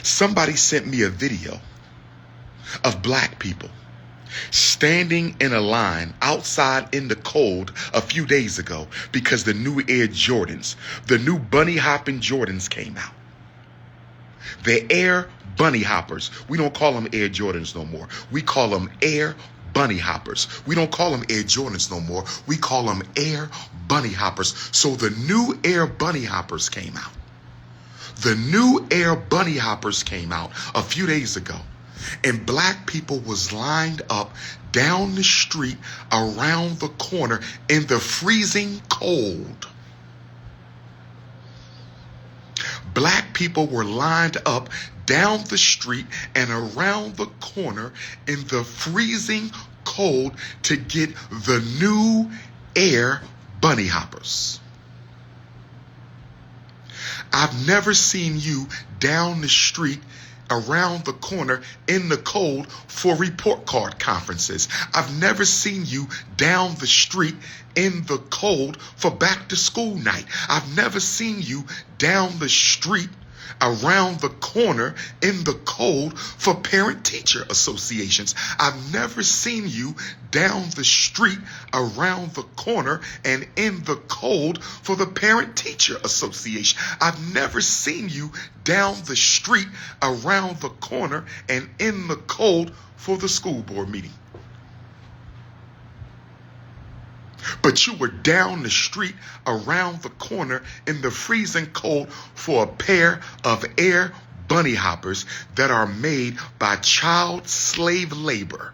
Somebody sent me a video of black people standing in a line outside in the cold a few days ago because the new Air Jordans, the new bunny hopping Jordans came out. The Air Bunnyhoppers. We don't call them Air Jordans no more. We call them Air Bunnyhoppers. We don't call them Air Jordans no more. We call them Air Bunnyhoppers. So the new Air Bunnyhoppers came out. The new Air Bunnyhoppers came out a few days ago. And black people was lined up down the street around the corner in the freezing cold. Black people were lined up down the street and around the corner in the freezing cold to get the new Air Bunnyhoppers. I've never seen you down the street around the corner in the cold for report card conferences. I've never seen you down the street in the cold for back to school night. I've never seen you down the street around the corner in the cold for parent-teacher associations. I've never seen you down the street around the corner and in the cold for the parent-teacher association. I've never seen you down the street around the corner and in the cold for the school board meeting. But you were down the street around the corner in the freezing cold for a pair of Air Bunnyhoppers that are made by child slave labor.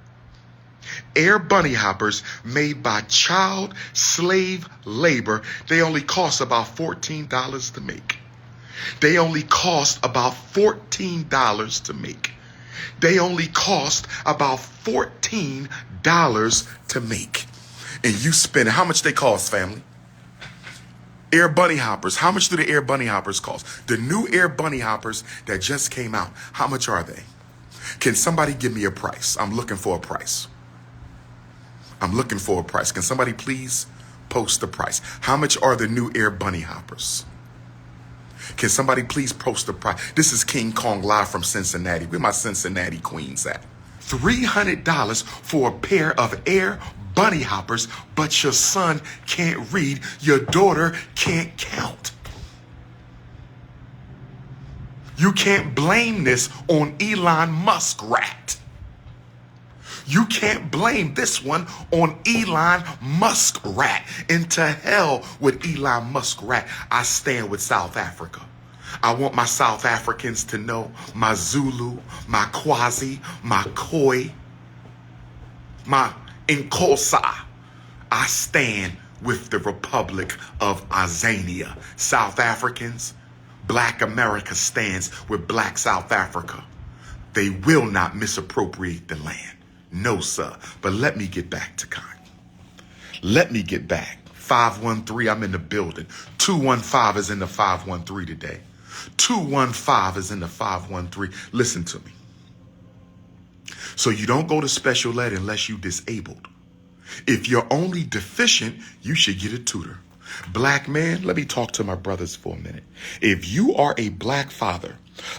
Air Bunnyhoppers made by child slave labor. They only cost about $14 to make. They only cost about $14 to make. They only cost about $14 to make. And you spend, how much they cost, family? Air Bunnyhoppers. How much do the Air Bunnyhoppers cost? The new Air Bunnyhoppers that just came out, how much are they? Can somebody give me a price? I'm looking for a price. I'm looking for a price. Can somebody please post the price? How much are the new Air Bunnyhoppers? Can somebody please post the price? This is King Kong live from Cincinnati. Where my Cincinnati queens at? $300 for a pair of Air Bunnyhoppers, but your son can't read, your daughter can't count. You can't blame this on Elon Muskrat. You can't blame this one on Elon Muskrat. Into hell with Elon Muskrat. I stand with South Africa. I want my South Africans to know, my Zulu, my Kwazi, my Khoi, my Nkosa. I stand with the Republic of Azania. South Africans, Black America stands with Black South Africa. They will not misappropriate the land. No, sir. But let me get back to Kanye. Let me get back. 513, I'm in the building. 215 is in the 513 today. 215 is in the 513. Listen to me. So you don't go to special ed unless you're disabled. If you're only deficient, you should get a tutor. Black man, let me talk to my brothers for a minute. If you are a black father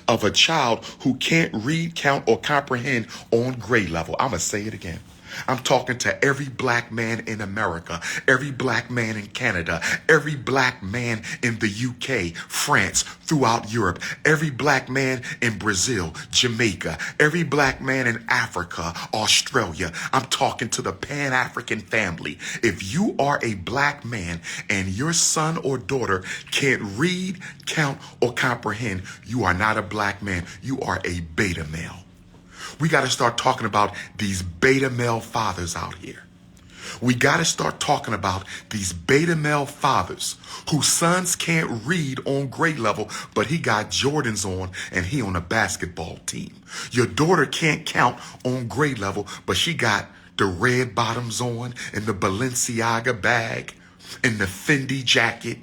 of a child who can't read, count, or comprehend on grade level, I'm going to say it again. I'm talking to every black man in America, every black man in Canada, every black man in the UK, France, throughout Europe, every black man in Brazil, Jamaica, every black man in Africa, Australia. I'm talking to the Pan-African family. If you are a black man and your son or daughter can't read, count, or comprehend, you are not a black man. You are a beta male. We got to start talking about these beta male fathers out here. We got to start talking about these beta male fathers whose sons can't read on grade level, but he got Jordans on and he on a basketball team. Your daughter can't count on grade level, but she got the red bottoms on and the Balenciaga bag and the Fendi jacket,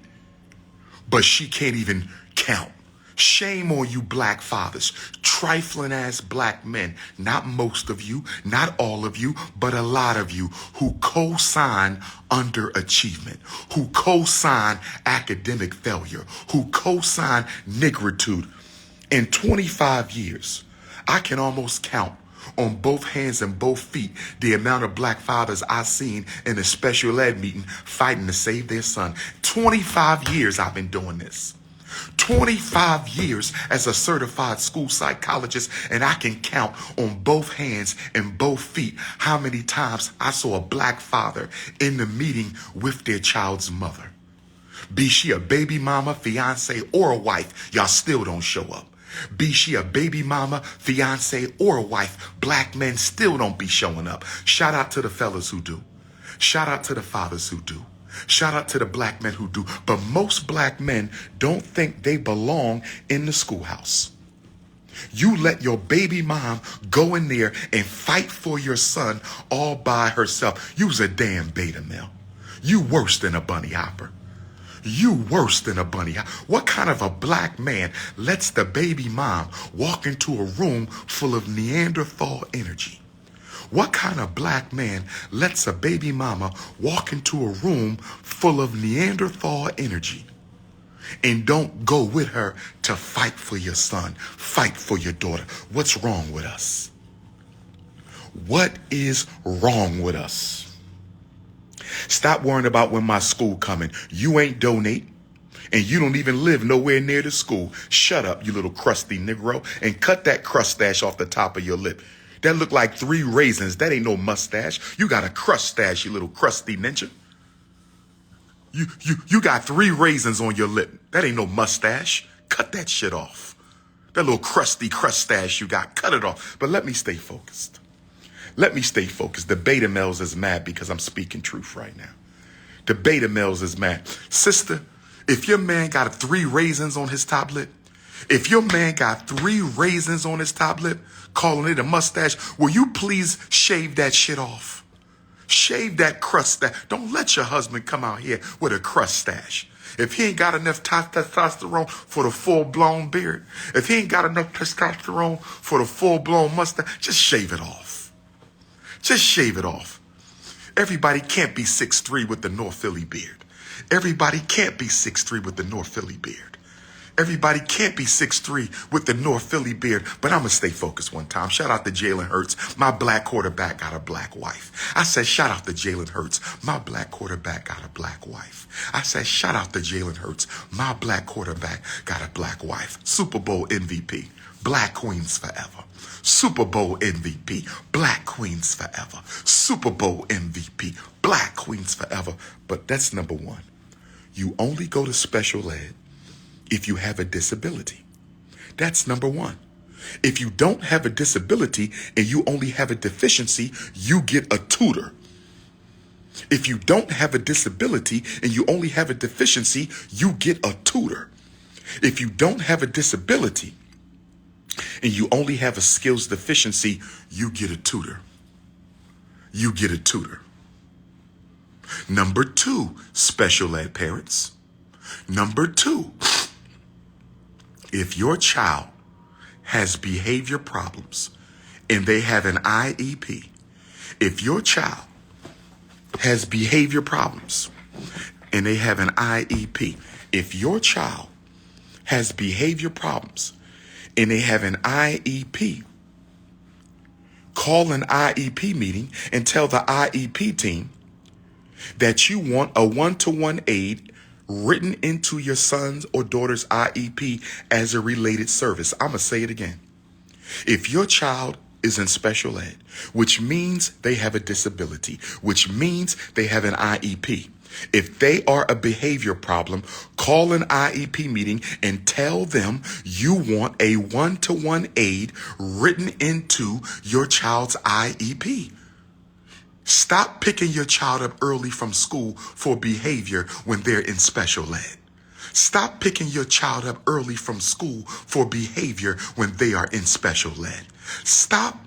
but she can't even count. Shame on you black fathers, trifling ass black men, not most of you, not all of you, but a lot of you who co-sign underachievement, who co-sign academic failure, who co-sign nigritude. In 25 years, I can almost count on both hands and both feet the amount of black fathers I've seen in a special ed meeting fighting to save their son. 25 years I've been doing this. 25 years as a certified school psychologist, and I can count on both hands and both feet how many times I saw a black father in the meeting with their child's mother. Be she a baby mama, fiance, or a wife, y'all still don't show up. Be she a baby mama, fiance, or a wife, black men still don't be showing up. Shout out to the fellas who do. Shout out to the fathers who do. Shout out to the black men who do. But most black men don't think they belong in the schoolhouse. You let your baby mom go in there and fight for your son all by herself. You's a damn beta male. You worse than a bunny hopper. You worse than a bunny. What kind of a black man lets the baby mom walk into a room full of Neanderthal energy? What kind of black man lets a baby mama walk into a room full of Neanderthal energy and don't go with her to fight for your son, fight for your daughter? What's wrong with us? What is wrong with us? Stop worrying about when my school coming. You ain't donate, and you don't even live nowhere near the school. Shut up, you little crusty Negro, and cut that crustache off the top of your lip. That look like 3 raisins. That ain't no mustache. You got a crustache, you little crusty ninja. You got 3 raisins on your lip. That ain't no mustache. Cut that shit off. That little crusty crustache you got, cut it off. But let me stay focused. Let me stay focused. The beta males is mad because I'm speaking truth right now. The beta males is mad. Sister, if your man got 3 raisins on his top lip, if your man got 3 raisins on his top lip, calling it a mustache, will you please shave that shit off? Shave that crustache. Don't let your husband come out here with a crustache. If he ain't got enough testosterone for the full-blown beard, if he ain't got enough testosterone for the full-blown mustache, just shave it off. Just shave it off. Everybody can't be 6'3" with the North Philly beard. Everybody can't be 6'3" with the North Philly beard. Everybody can't be 6'3" with the North Philly beard. But I'm going to stay focused one time. Shout out to Jalen Hurts. My black quarterback got a black wife. I said, shout out to Jalen Hurts. My black quarterback got a black wife. I said, shout out to Jalen Hurts. My black quarterback got a black wife. Super Bowl MVP. Black queens forever. Super Bowl MVP. Black queens forever. Super Bowl MVP. Black queens forever. But that's number 1. You only go to special ed if you have a disability. That's number 1. If you don't have a disability and you only have a deficiency, you get a tutor. If you don't have a disability and you only have a deficiency, you get a tutor. If you don't have a disability and you only have a skills deficiency, you get a tutor. You get a tutor. Number 2, special ed parents. Number 2, if your child has behavior problems and they have an IEP, if your child has behavior problems and they have an IEP, if your child has behavior problems and they have an IEP, call an IEP meeting and tell the IEP team that you want a one-to-one aid written into your son's or daughter's IEP as a related service. I'm going to say it again. If your child is in special ed, which means they have a disability, which means they have an IEP, if they are a behavior problem, call an IEP meeting and tell them you want a one-to-one aid written into your child's IEP. Stop picking your child up early from school for behavior when they're in special ed. Stop picking your child up early from school for behavior when they are in special ed. Stop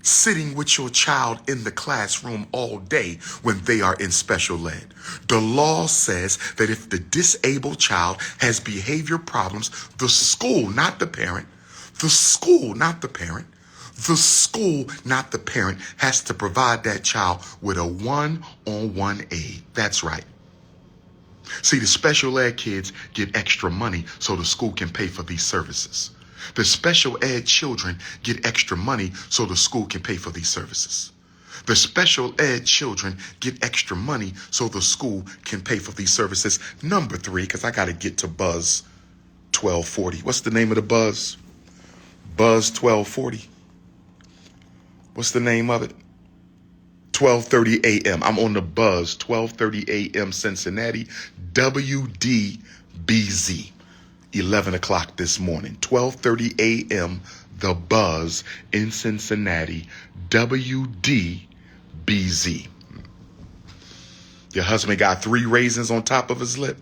sitting with your child in the classroom all day when they are in special ed. The law says that if the disabled child has behavior problems, the school, not the parent, the school, not the parent, the school, not the parent, has to provide that child with a one-on-one aid. That's right. See, the special ed kids get extra money so the school can pay for these services. The special ed children get extra money so the school can pay for these services. The special ed children get extra money so the school can pay for these services. Number 3, because I got to get to Buzz 1240. What's the name of the Buzz? Buzz 1240. What's the name of it? 12:30 a.m. I'm on the Buzz, 12:30 a.m. Cincinnati, WDBZ, 11 o'clock this morning. 12:30 a.m. The Buzz in Cincinnati, WDBZ. Your husband got 3 raisins on top of his lip.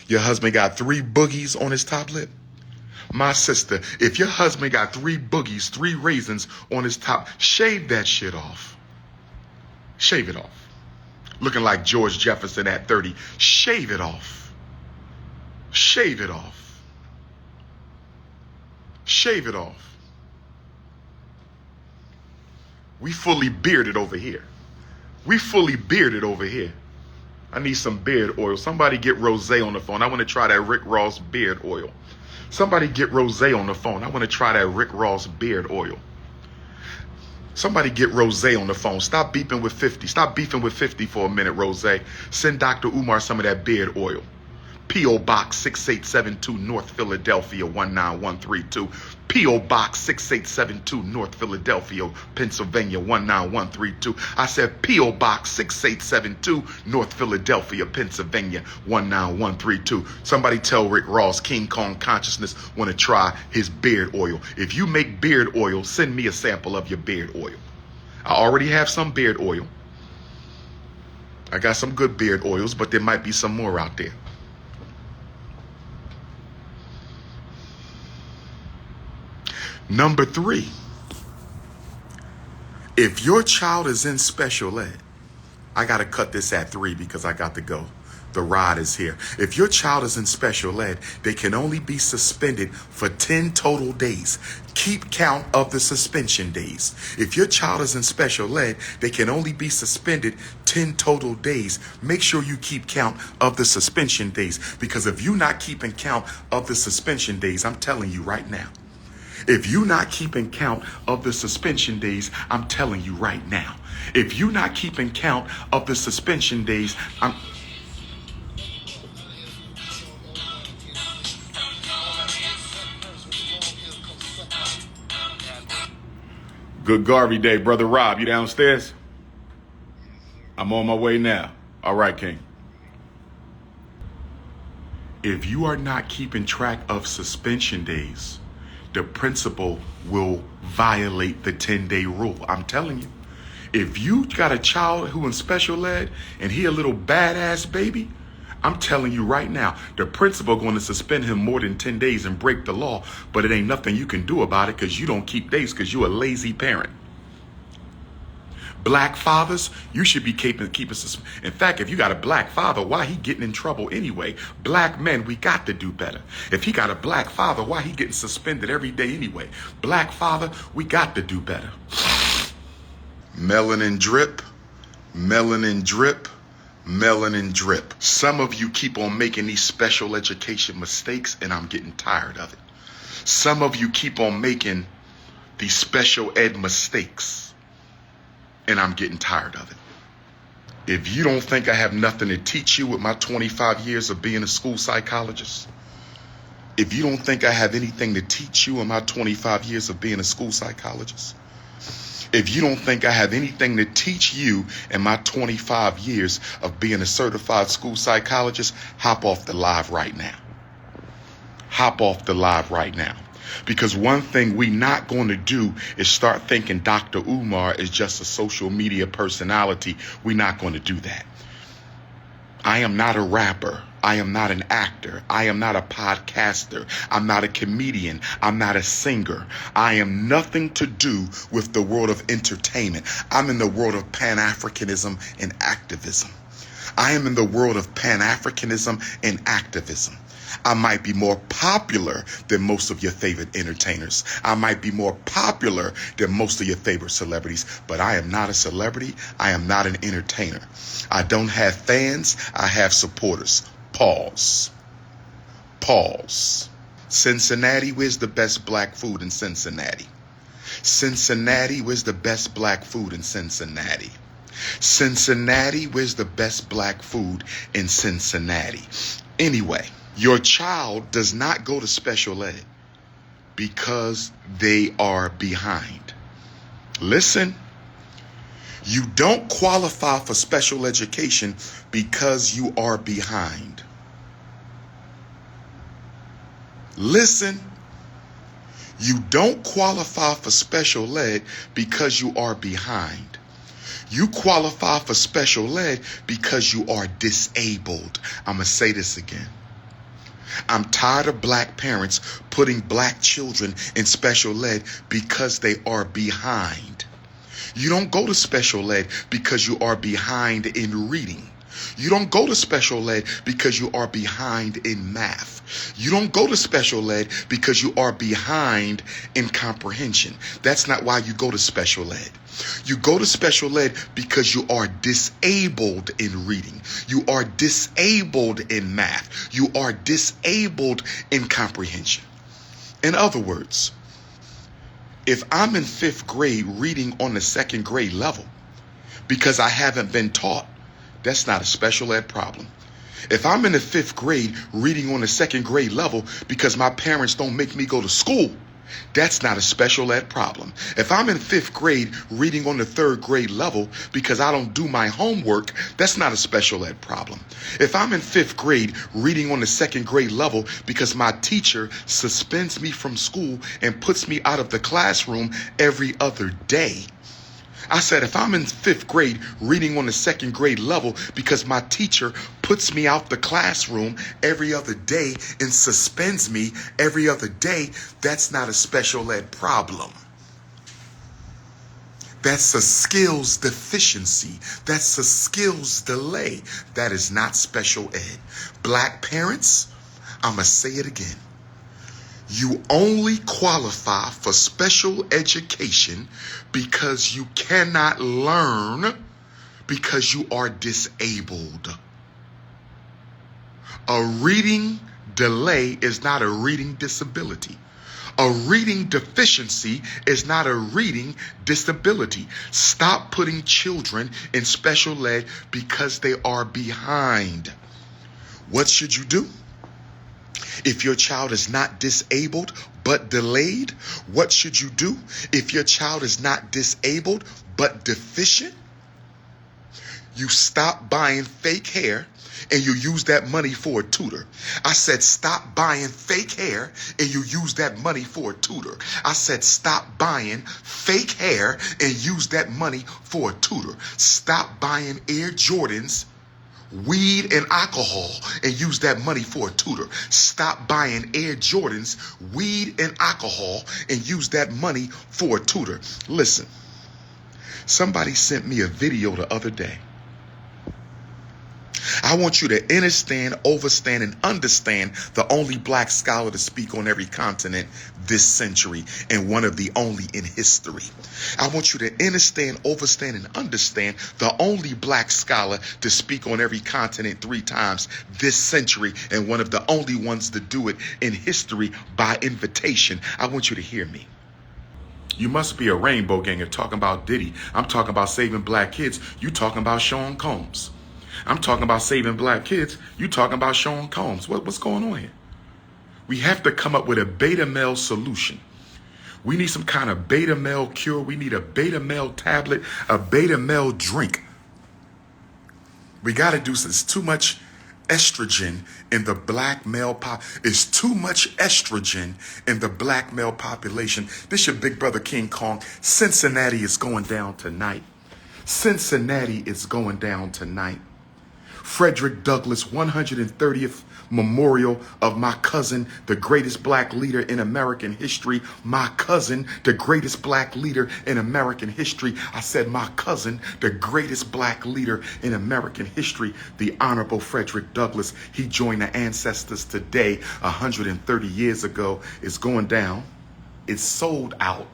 Your husband got 3 boogies on his top lip. My sister, if your husband got 3 boogies, 3 raisins on his top, shave that shit off. Shave it off. Looking like George Jefferson at 30. Shave it off. Shave it off. Shave it off. We fully bearded over here. We fully bearded over here. I need some beard oil. Somebody get Rosé on the phone. I want to try that Rick Ross beard oil. Somebody get Rosé on the phone. I want to try that Rick Ross beard oil. Somebody get Rosé on the phone. Stop beefing with 50. Stop beefing with 50 for a minute, Rosé. Send DrUMAR some of that beard oil. P.O. Box 6872 North Philadelphia 19132. P.O. Box 6872 North Philadelphia, Pennsylvania 19132. I said P.O. Box 6872 North Philadelphia, Pennsylvania 19132. Somebody tell Rick Ross King Kong Consciousness want to try his beard oil. If you make beard oil, send me a sample of your beard oil. I already have some beard oil. I got some good beard oils, but there might be some more out there. Number 3, if your child is in special ed, I got to cut this at 3 because I got to go. The ride is here. If your child is in special ed, they can only be suspended for 10 total days. Keep count of the suspension days. If your child is in special ed, they can only be suspended 10 total days. Make sure you keep count of the suspension days, because if you're not keeping count of the suspension days, I'm telling you right now, if you're not keeping count of the suspension days, I'm telling you right now. If you're not keeping count of the suspension days, Good Garvey Day, Brother Rob. You downstairs? I'm on my way now. All right, King. If you are not keeping track of suspension days, the principal will violate the 10-day rule. I'm telling you. If you got a child who in special ed and he a little badass baby, I'm telling you right now, the principal going to suspend him more than 10 days and break the law, but it ain't nothing you can do about it because you don't keep days because you're a lazy parent. Black fathers, you should be keeping. In fact, if you got a black father, why he getting in trouble anyway? Black men, we got to do better. If he got a black father, why he getting suspended every day anyway? Black father, we got to do better. Melanin drip, melanin drip, melanin drip. Some of you keep on making these special education mistakes, and I'm getting tired of it. Some of you keep on making these special ed mistakes, and I'm getting tired of it. If you don't think I have nothing to teach you with my 25 years of being a school psychologist, if you don't think I have anything to teach you in my 25 years of being a school psychologist, if you don't think I have anything to teach you in my 25 years of being a certified school psychologist, hop off the live right now. Hop off the live right now. Because one thing we not going to do is start thinking Dr. Umar is just a social media personality. We're not going to do that. I am not a rapper. I am not an actor. I am not a podcaster. I'm not a comedian. I'm not a singer. I am nothing to do with the world of entertainment. I'm in the world of Pan-Africanism and activism. I am in the world of Pan-Africanism and activism. I might be more popular than most of your favorite entertainers. I might be more popular than most of your favorite celebrities, but I am not a celebrity. I am not an entertainer. I don't have fans. I have supporters. Pause. Pause. Cincinnati, where's the best black food in Cincinnati? Cincinnati, where's the best black food in Cincinnati? Cincinnati, where's the best black food in Cincinnati? Anyway, your child does not go to special ed because they are behind. Listen, you don't qualify for special education because you are behind. Listen, you don't qualify for special ed because you are behind. You qualify for special ed because you are disabled. I'm going to say this again. I'm tired of black parents putting black children in special ed because they are behind. You don't go to special ed because you are behind in reading. You don't go to special ed because you are behind in math. You don't go to special ed because you are behind in comprehension. That's not why you go to special ed. You go to special ed because you are disabled in reading. You are disabled in math. You are disabled in comprehension. In other words, if I'm in 5th grade reading on the 2nd grade level because I haven't been taught, that's not a special ed problem. If I'm in the 5th grade reading on the 2nd grade level because my parents don't make me go to school, that's not a special ed problem. If I'm in 5th grade reading on the 3rd grade level because I don't do my homework, that's not a special ed problem. If I'm in 5th grade reading on the 2nd grade level because my teacher suspends me from school and puts me out of the classroom every other day, I said, if I'm in 5th grade reading on the 2nd grade level because my teacher puts me out the classroom every other day and suspends me every other day, that's not a special ed problem. That's a skills deficiency. That's a skills delay. That is not special ed. Black parents, I'm going to say it again. You only qualify for special education because you cannot learn because you are disabled. A reading delay is not a reading disability. A reading deficiency is not a reading disability. Stop putting children in special ed because they are behind. What should you do? If your child is not disabled but delayed, what should you do? If your child is not disabled but deficient, you stop buying fake hair and you use that money for a tutor. I said stop buying fake hair and you use that money for a tutor. I said stop buying fake hair and use that money for a tutor. Stop buying Air Jordans, weed and alcohol and use that money for a tutor. Stop buying Air Jordans, weed and alcohol and use that money for a tutor. Listen, somebody sent me a video the other day. I want you to understand, overstand, and understand the only black scholar to speak on every continent this century and one of the only in history. I want you to understand, overstand, and understand the only black scholar to speak on every continent 3 times this century and one of the only ones to do it in history by invitation. I want you to hear me. You must be a rainbow ganger talking about Diddy. I'm talking about saving black kids. You talking about Sean Combs. I'm talking about saving black kids. You talking about Sean Combs. What's going on here? We have to come up with a beta male solution. We need some kind of beta male cure. We need a beta male tablet, a beta male drink. We got to do this. It's too much estrogen in the black male It's too much estrogen in the black male population. This your big brother King Kong. Cincinnati is going down tonight. Cincinnati is going down tonight. Frederick Douglass 130th memorial of my cousin, the greatest black leader in American history. My cousin, the greatest black leader in American history. I said my cousin, the greatest black leader in American history, the Honorable Frederick Douglass. He joined the ancestors today, 130 years ago. It's going down. It's sold out.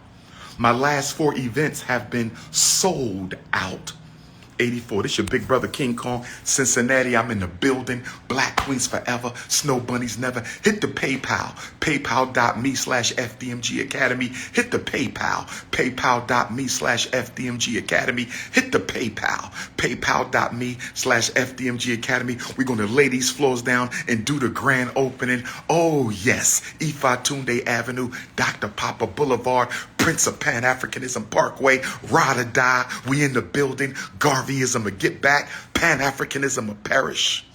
My last 4 events have been sold out. 84. This your big brother King Kong. Cincinnati, I'm in the building. Black Queens forever. Snow bunnies never. Hit the PayPal. PayPal.me/FDMG Academy. Hit the PayPal. PayPal.me/FDMG Academy. Hit the PayPal. PayPal.me/FDMG Academy. We're going to lay these floors down and do the grand opening. Oh, yes. Ifatunde Avenue, Dr. Papa Boulevard, Prince of Pan-Africanism Parkway, ride or die. We in the building. Garveyism will get back. Pan-Africanism will perish.